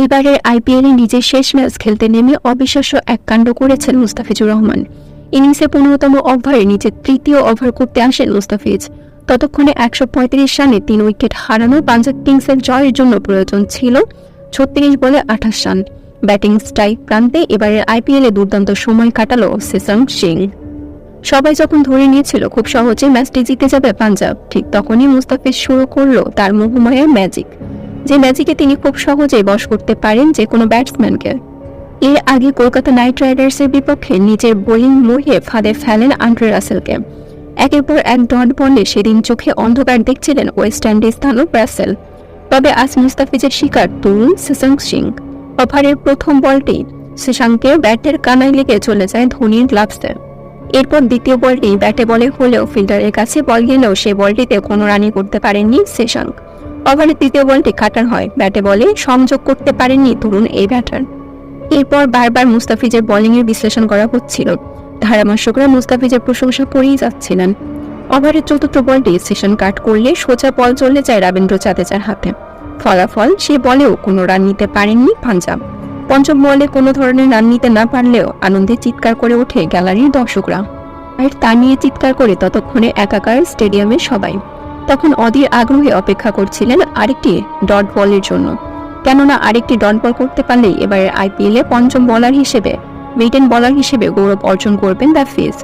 এবারের আইপিএলে নিজের শেষ ম্যাচ খেলতে নেমে অবিশ্বাস্য এক কাণ্ড করেছেন মুস্তাফিজুর রহমান। ইনিংসে 15তম ওভারে নিজের তৃতীয় ওভার করতে আসেন মুস্তাফিজ। ততক্ষণে 135 রানে 3 উইকেট হারানো পাঞ্জাব কিংসের জয়ের জন্য প্রয়োজন ছিল 36 বলে 28 রান। ব্যাটিং স্ট্রাইক প্রান্তে এবারের আইপিএলে দুর্দান্ত সময় কাটালো সেসাং সিং। সবাই যখন ধরে নিয়েছিল খুব সহজে ম্যাচটি জিতে যাবে পাঞ্জাব, ঠিক তখনই মুস্তাফিজ শুরু করলো তার মোহময় ম্যাজিক, যে ম্যাজিকে তিনি খুব সহজেই বশ করতে পারেন যে কোনো ব্যাটসম্যানকে। এর আগে কলকাতা নাইট রাইডার্সের বিপক্ষে নিজের বোলিং মোহে ফাঁদে ফেলেন আন্দ্রে রাসেলকে। একের পর এক ডট বলে সেদিন চোখে অন্ধকার দেখছিলেন ওয়েস্ট ইন্ডিজ তারকা রাসেল। তবে আজ মুস্তাফিজের শিকার তরুণ সেসাং সিং। ওভারের প্রথম বলটি সেসাংকে ব্যাটের কানায় লেগে চলে যায় ধোনির গ্লাভসে। এরপর দ্বিতীয় বলটি ব্যাটে বলে হলেও ফিল্ডারের কাছে বল গেলেও সেই বলটিতে কোনো রানই করতে পারেননি সেসাং। ওভারের তৃতীয় বলটি কাটার হয়, ব্যাটে বলে সংযোগ করতে পারেননি তরুণ এই ব্যাটার। এরপর বারবার মুস্তাফিজের বোলিংয়ের বিশ্লেষণ করা হচ্ছিল। ধারাভাষ্যকরা মুস্তাফিজের প্রশংসা করেই যাচ্ছিলেন। ওভারের চতুর্থ বলটি সেশন কাট করলে সোজা বল চলে যায় রবীন্দ্র জাদেজার হাতে। ফলাফল, সে বলেও কোনো রান নিতে পারেননি পাঞ্জাব। পঞ্চম বলে কোনো ধরনের রান নিতে না পারলেও আনন্দে চিৎকার করে ওঠে গ্যালারির দর্শকরা। আর তা নিয়ে চিৎকার করে ততক্ষণে একাকার স্টেডিয়ামে সবাই। তখন অধীর আগ্রহে অপেক্ষা করছিলেন আরেকটি ডট বলের জন্য, কেননা আরেকটি ডট বল করতে পারলেই এবারের আইপিএলে পঞ্চম বোলার হিসেবে মিডেন বোলার হিসেবে গৌরব অর্জন করবেন দ্য ফিজ।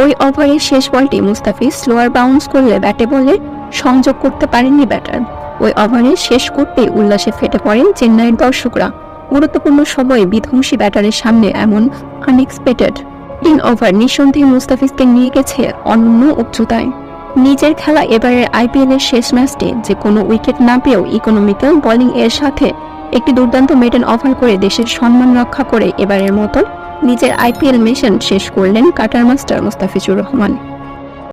ওই ওভারের শেষ বলটি মুস্তাফিজ স্লোয়ার বাউন্স করলে ব্যাটে বলে সংযোগ করতে পারেননি ব্যাটার। ওই ওভারে শেষ করতেই উল্লাসে ফেটে পড়েন চেন্নাইয়ের দর্শকরা। গুরুত্বপূর্ণ সময়ে বিধ্বংসী ব্যাটারের সামনে এমন আনএক্সপেক্টেড 3 ওভার নিঃসন্দেহে মুস্তাফিজকে নিয়ে গেছে অনন্য উচ্চতায়। নিজের খেলা এবারের আইপিএলের শেষ ম্যাচটি যে কোনো উইকেট না পেয়েও ইকোনমিক্যাল বোলিং এর সাথে একটি দুর্দান্ত মেডেন ওভার করে দেশের সম্মান রক্ষা করে এবারের মতো নিজের আইপিএল মিশন শেষ করলেন কাটার মাস্টার মুস্তাফিজুর রহমান।